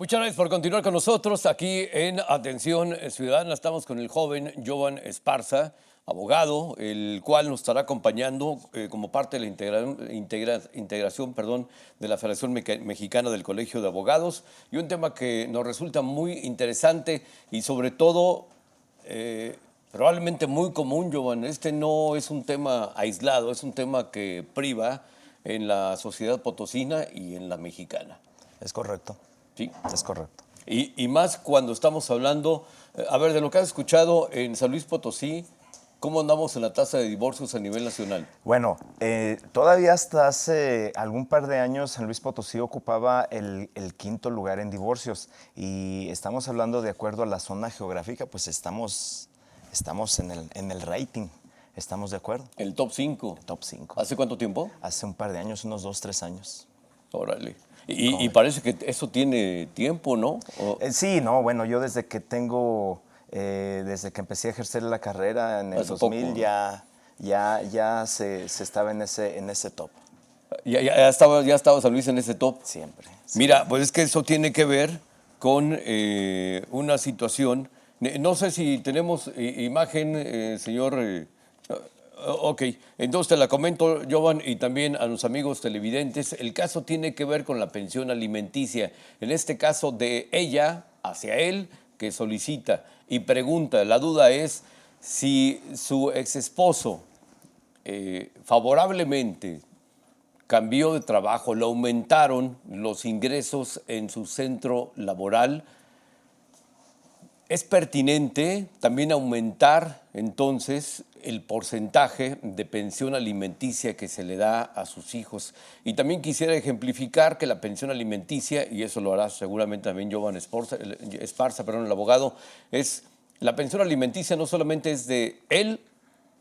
Muchas gracias por continuar con nosotros aquí en Atención Ciudadana. Estamos con el joven Jovan Esparza, abogado, el cual nos estará acompañando como parte de la integración de la Federación Mexicana del Colegio de Abogados, y un tema que nos resulta muy interesante y sobre todo probablemente muy común, Jovan. Este no es un tema aislado, es un tema que priva en la sociedad potosina y en la mexicana. Es correcto. Sí. Es correcto. Y más cuando estamos hablando, a ver, de lo que has escuchado en San Luis Potosí, ¿cómo andamos en la tasa de divorcios a nivel nacional? Bueno, todavía hasta hace algún par de años San Luis Potosí ocupaba el quinto lugar en divorcios, y estamos hablando de acuerdo a la zona geográfica, pues estamos en el rating. ¿Estamos de acuerdo? El top 5. Top 5. ¿Hace cuánto tiempo? Hace un par de años, unos 2, 3 años. Órale. Y parece que eso tiene tiempo, ¿no? Sí, no, bueno, yo desde que desde que empecé a ejercer la carrera en el 2000, poco, ¿no? ya se estaba en ese top. Ya estaba San Luis en ese top. Siempre. Mira, pues es que eso tiene que ver con una situación. No sé si tenemos imagen, señor. Ok, entonces te la comento, Jovan, y también a los amigos televidentes. El caso tiene que ver con la pensión alimenticia. En este caso, de ella hacia él, que solicita y pregunta. La duda es si su exesposo favorablemente cambió de trabajo, le aumentaron los ingresos en su centro laboral. Es pertinente también aumentar entonces el porcentaje de pensión alimenticia que se le da a sus hijos. Y también quisiera ejemplificar que la pensión alimenticia, y eso lo hará seguramente también Jovan Esparza, el abogado, es la pensión alimenticia no solamente es de él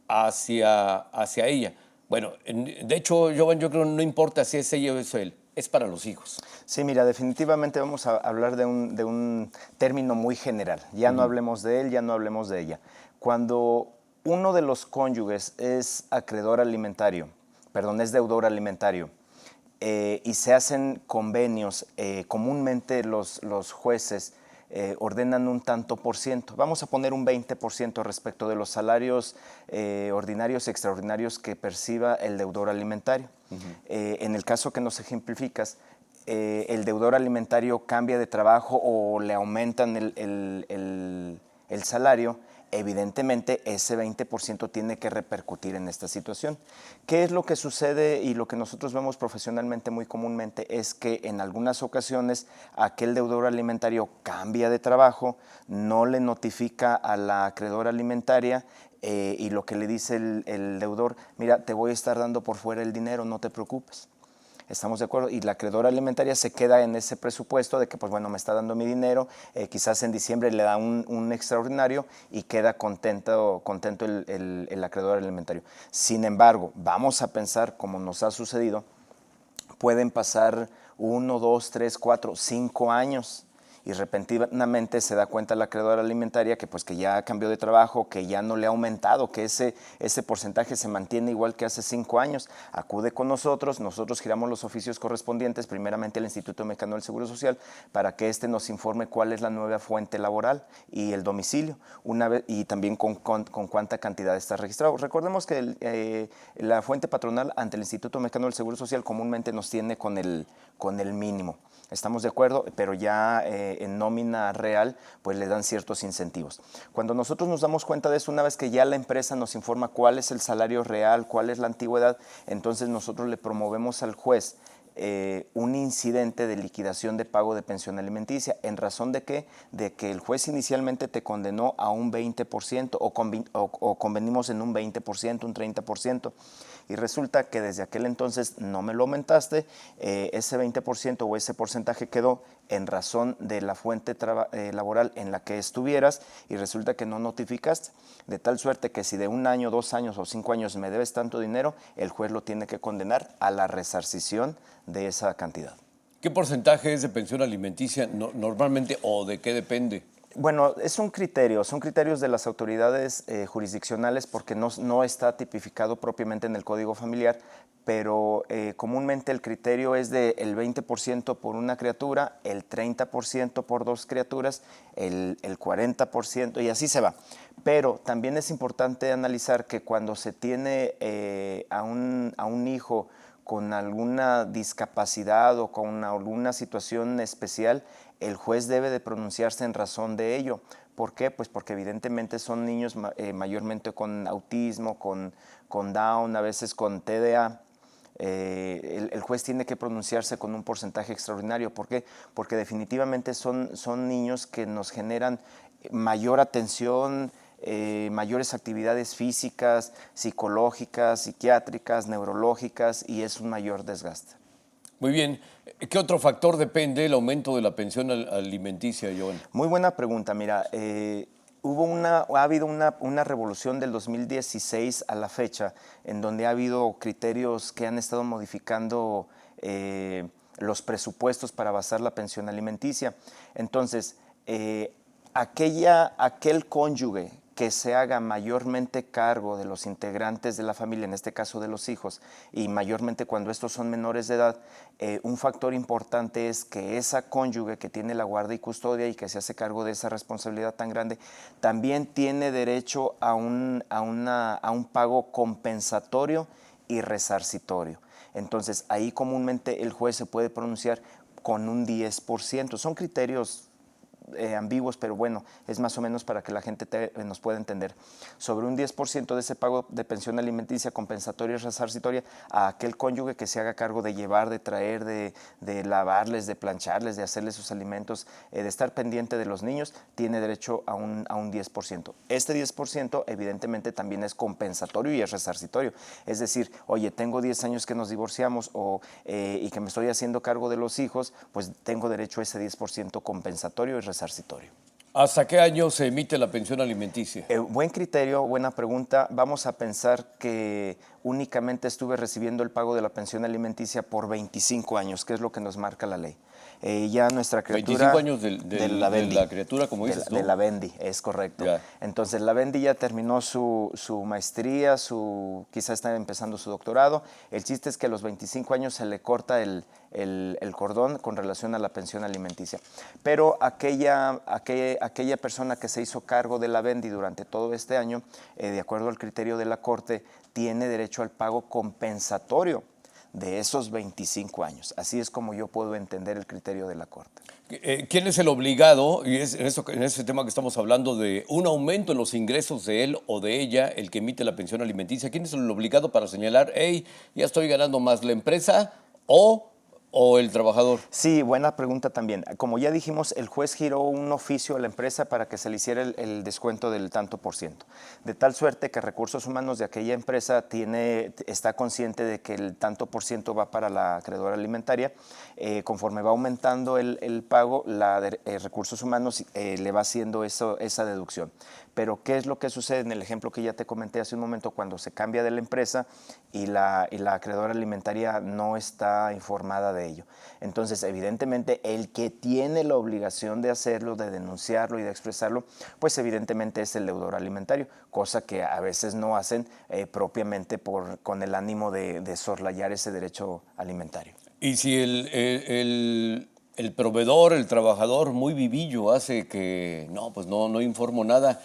hacia ella. Bueno, de hecho, Jovan, yo creo que no importa si es ella o es él, es para los hijos. Sí, mira, definitivamente vamos a hablar de un término muy general. Ya no hablemos de él, ya no hablemos de ella. Cuando uno de los cónyuges es acreedor alimentario, perdón, es deudor alimentario, y se hacen convenios, comúnmente los jueces ordenan un tanto por ciento. Vamos a poner un 20% respecto de los salarios ordinarios y extraordinarios que perciba el deudor alimentario. En el caso que nos ejemplificas, el deudor alimentario cambia de trabajo o le aumentan el salario, evidentemente ese 20% tiene que repercutir en esta situación. ¿Qué es lo que sucede y lo que nosotros vemos profesionalmente muy comúnmente? Es que en algunas ocasiones aquel deudor alimentario cambia de trabajo, no le notifica a la acreedora alimentaria, y lo que le dice el deudor: mira, te voy a estar dando por fuera el dinero, no te preocupes. ¿Estamos de acuerdo? Y la acreedora alimentaria se queda en ese presupuesto de que, pues bueno, me está dando mi dinero, quizás en diciembre le da un extraordinario y queda contento el acreedor alimentario. Sin embargo, vamos a pensar, como nos ha sucedido, pueden pasar 1, 2, 3, 4, 5 años y repentinamente se da cuenta la acreedora alimentaria que pues que ya cambió de trabajo, que ya no le ha aumentado, que ese porcentaje se mantiene igual que hace 5 años. Acude con nosotros giramos los oficios correspondientes, primeramente al Instituto Mexicano del Seguro Social, para que éste nos informe cuál es la nueva fuente laboral y el domicilio, y también con cuánta cantidad está registrado. Recordemos que la fuente patronal ante el Instituto Mexicano del Seguro Social comúnmente nos tiene con el mínimo. Estamos de acuerdo, pero ya en nómina real pues le dan ciertos incentivos. Cuando nosotros nos damos cuenta de eso, una vez que ya la empresa nos informa cuál es el salario real, cuál es la antigüedad, entonces nosotros le promovemos al juez un incidente de liquidación de pago de pensión alimenticia. ¿En razón de qué? De que el juez inicialmente te condenó a un 20% o convenimos en un 20%, un 30%, y resulta que desde aquel entonces no me lo aumentaste, ese 20% o ese porcentaje quedó en razón de la fuente laboral en la que estuvieras, y resulta que no notificaste, de tal suerte que si de 1 año, 2 años o 5 años me debes tanto dinero, el juez lo tiene que condenar a la resarcición de esa cantidad. ¿Qué porcentaje es de pensión alimenticia normalmente, o de qué depende? Bueno, son criterios de las autoridades jurisdiccionales porque no está tipificado propiamente en el Código Familiar, pero comúnmente el criterio es del 20% por una criatura, el 30% por dos criaturas, el 40% y así se va. Pero también es importante analizar que cuando se tiene a un hijo con alguna discapacidad o con alguna situación especial, el juez debe de pronunciarse en razón de ello. ¿Por qué? Pues porque evidentemente son niños mayormente con autismo, con Down, a veces con TDA. El juez tiene que pronunciarse con un porcentaje extraordinario. ¿Por qué? Porque definitivamente son niños que nos generan mayor atención, mayores actividades físicas, psicológicas, psiquiátricas, neurológicas, y es un mayor desgaste. Muy bien. ¿Qué otro factor depende del aumento de la pensión alimenticia, Joan? Muy buena pregunta. Mira, ha habido una revolución del 2016 a la fecha, en donde ha habido criterios que han estado modificando los presupuestos para basar la pensión alimenticia. Entonces, aquel cónyuge que se haga mayormente cargo de los integrantes de la familia, en este caso de los hijos, y mayormente cuando estos son menores de edad, un factor importante es que esa cónyuge que tiene la guardia y custodia y que se hace cargo de esa responsabilidad tan grande, también tiene derecho a un pago compensatorio y resarcitorio. Entonces, ahí comúnmente el juez se puede pronunciar con un 10%. Son criterios ambiguos, pero bueno, es más o menos para que la gente nos pueda entender. Sobre un 10% de ese pago de pensión alimenticia compensatoria y resarcitoria a aquel cónyuge que se haga cargo de llevar, de traer, de lavarles, de plancharles, de hacerles sus alimentos, de estar pendiente de los niños, tiene derecho a un 10%. Este 10% evidentemente también es compensatorio y es resarcitorio. Es decir, oye, tengo 10 años que nos divorciamos y que me estoy haciendo cargo de los hijos, pues tengo derecho a ese 10% compensatorio y resarcitorio. ¿Hasta qué año se emite la pensión alimenticia? Buen criterio, buena pregunta. Vamos a pensar que únicamente estuve recibiendo el pago de la pensión alimenticia por 25 años, que es lo que nos marca la ley. Ya nuestra criatura... 25 años de la criatura, como dices, ¿no? De la Bendy, es correcto. Ya. Entonces, la Bendy ya terminó su maestría, quizá está empezando su doctorado. El chiste es que a los 25 años se le corta el cordón con relación a la pensión alimenticia. Pero aquella persona que se hizo cargo de la Bendy durante todo este año, de acuerdo al criterio de la Corte, tiene derecho al pago compensatorio de esos 25 años. Así es como yo puedo entender el criterio de la Corte. ¿Quién es el obligado, y es en ese tema que estamos hablando de un aumento en los ingresos de él o de ella, el que emite la pensión alimenticia? ¿Quién es el obligado para señalar, hey, ya estoy ganando más, la empresa o el trabajador? Sí, buena pregunta también. Como ya dijimos, el juez giró un oficio a la empresa para que se le hiciera el descuento del tanto por ciento. De tal suerte que Recursos Humanos de aquella empresa está consciente de que el tanto por ciento va para la acreedora alimentaria. Conforme va aumentando el pago, Recursos Humanos le va haciendo esa deducción. Pero ¿qué es lo que sucede en el ejemplo que ya te comenté hace un momento cuando se cambia de la empresa y la acreedora alimentaria no está informada de ello? Entonces, evidentemente, el que tiene la obligación de hacerlo, de denunciarlo y de expresarlo, pues evidentemente es el deudor alimentario, cosa que a veces no hacen propiamente con el ánimo de soslayar ese derecho alimentario. Y si el proveedor, el trabajador muy vivillo hace que, no, pues no informo nada,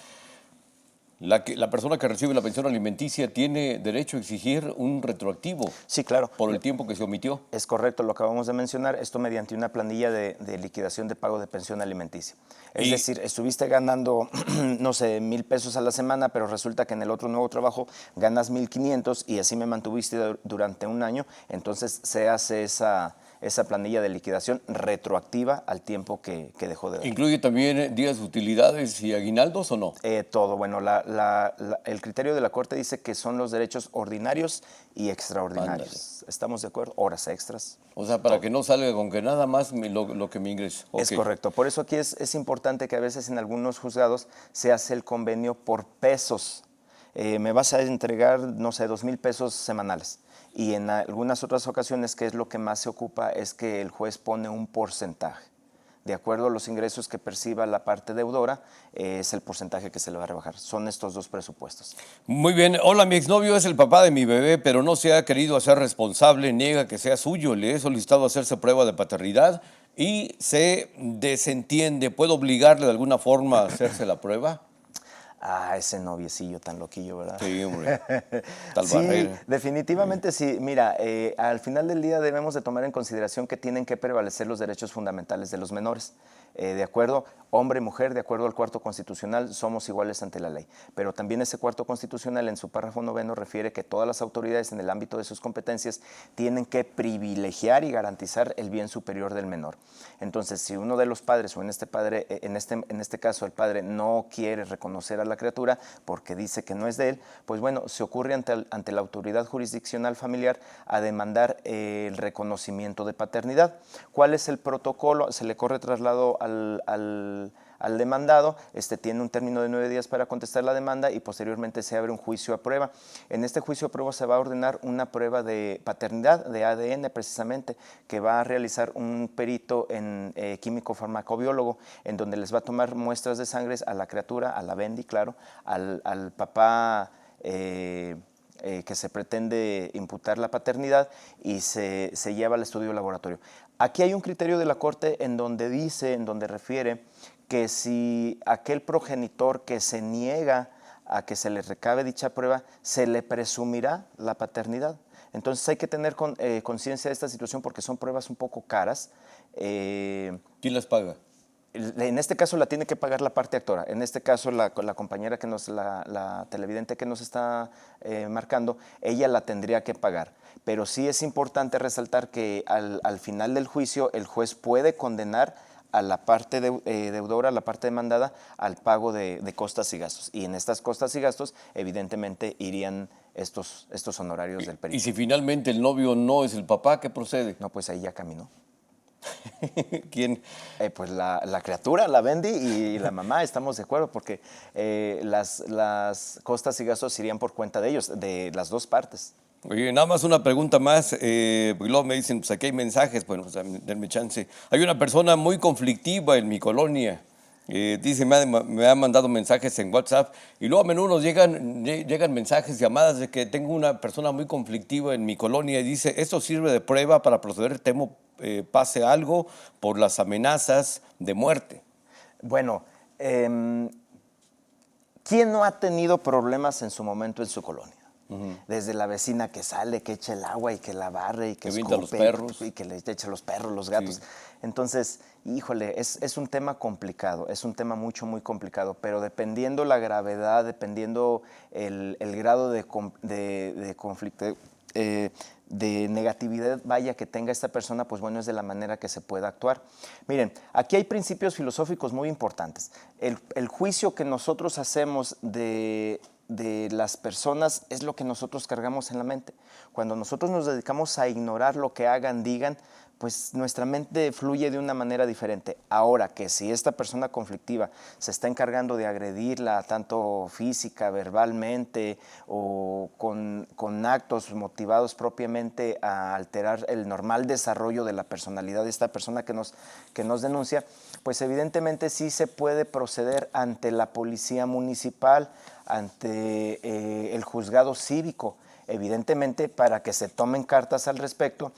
la persona que recibe la pensión alimenticia tiene derecho a exigir un retroactivo. Sí, claro. Por el tiempo que se omitió. Es correcto, lo acabamos de mencionar, esto mediante una planilla de liquidación de pago de pensión alimenticia. Es decir, estuviste ganando, no sé, 1,000 pesos a la semana, pero resulta que en el otro nuevo trabajo ganas 1,500 y así me mantuviste durante un año, entonces se hace esa planilla de liquidación retroactiva al tiempo que dejó de dar. ¿Incluye también días de utilidades y aguinaldos o no? Todo. Bueno, el criterio de la Corte dice que son los derechos ordinarios y extraordinarios. Ándale. ¿Estamos de acuerdo? Horas extras. O sea, para que no salga con que nada más lo que me ingrese. Es correcto. Por eso aquí es importante que a veces en algunos juzgados se hace el convenio por pesos. Me vas a entregar, no sé, 2,000 pesos semanales. Y en algunas otras ocasiones, que es lo que más se ocupa, es que el juez pone un porcentaje de acuerdo a los ingresos que perciba la parte deudora, es el porcentaje que se le va a rebajar. Son estos dos presupuestos. Muy bien. Hola, mi exnovio es el papá de mi bebé, pero no se ha querido hacer responsable, niega que sea suyo. Le he solicitado hacerse prueba de paternidad y se desentiende. ¿Puedo obligarle de alguna forma a hacerse la prueba? Ah, ese noviecillo tan loquillo, ¿verdad? Sí, hombre. Tal Sí, barrera. definitivamente sí. Mira, al final del día debemos de tomar en consideración que tienen que prevalecer los derechos fundamentales de los menores. De acuerdo, hombre y mujer, de acuerdo al cuarto constitucional, somos iguales ante la ley. Pero también ese cuarto constitucional en su párrafo 9 refiere que todas las autoridades en el ámbito de sus competencias tienen que privilegiar y garantizar el bien superior del menor. Entonces, si uno de los padres, o en este caso el padre, no quiere reconocer a la criatura porque dice que no es de él, pues bueno, se ocurre ante la autoridad jurisdiccional familiar a demandar el reconocimiento de paternidad. ¿Cuál es el protocolo? Se le corre traslado al demandado, tiene un término de 9 días para contestar la demanda y posteriormente se abre un juicio a prueba. En este juicio a prueba se va a ordenar una prueba de paternidad, de ADN precisamente, que va a realizar un perito en químico farmacobiólogo, en donde les va a tomar muestras de sangre a la criatura, a la Bendy, claro, al papá que se pretende imputar la paternidad y se lleva al estudio de laboratorio. Aquí hay un criterio de la Corte en donde refiere que si aquel progenitor que se niega a que se le recabe dicha prueba, se le presumirá la paternidad. Entonces hay que tener conciencia de esta situación porque son pruebas un poco caras. ¿Quién las paga? En este caso la tiene que pagar la parte actora. En este caso la compañera la televidente que nos está marcando, ella la tendría que pagar. Pero sí es importante resaltar que al final del juicio el juez puede condenar a la parte deudora, a la parte demandada, al pago de costas y gastos. Y en estas costas y gastos, evidentemente, irían estos honorarios del perito. Y si finalmente el novio no es el papá, ¿qué procede? No, pues ahí ya caminó. ¿Quién? Pues la criatura, la Bendy y la mamá, estamos de acuerdo, porque las costas y gastos irían por cuenta de ellos, de las dos partes. Oye, nada más una pregunta más, porque luego me dicen, pues aquí hay mensajes, bueno, pues denme chance. Hay una persona muy conflictiva en mi colonia, dice, me ha mandado mensajes en WhatsApp y luego a menudo llegan mensajes, llamadas de que tengo una persona muy conflictiva en mi colonia y dice, esto sirve de prueba para proceder, temo pase algo por las amenazas de muerte. Bueno, ¿quién no ha tenido problemas en su momento en su colonia? Desde la vecina que sale, que echa el agua y que la barre y que avienta los escupe perros. y que le echa los perros, los gatos. Sí. Entonces, híjole, es un tema complicado, es un tema muy complicado, pero dependiendo la gravedad, dependiendo el grado de conflicto, de negatividad vaya que tenga esta persona, pues bueno, es de la manera que se pueda actuar. Miren, aquí hay principios filosóficos muy importantes. El juicio que nosotros hacemos de las personas es lo que nosotros cargamos en la mente. Cuando nosotros nos dedicamos a ignorar lo que hagan, digan, pues nuestra mente fluye de una manera diferente. Ahora que si esta persona conflictiva se está encargando de agredirla tanto física, verbalmente o con actos motivados propiamente a alterar el normal desarrollo de la personalidad de esta persona que nos denuncia, pues evidentemente sí se puede proceder ante la policía municipal, ante el juzgado cívico, evidentemente para que se tomen cartas al respecto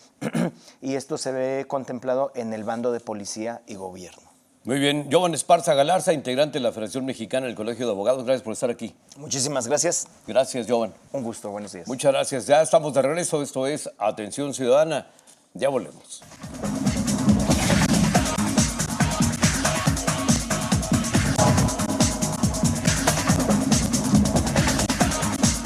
y esto se ve contemplado en el bando de policía y gobierno. Muy bien. Jovan Esparza Galarza, integrante de la Federación Mexicana del Colegio de Abogados. Gracias por estar aquí. Muchísimas gracias. Gracias, Jovan. Un gusto, buenos días. Muchas gracias. Ya estamos de regreso. Esto es Atención Ciudadana. Ya volvemos.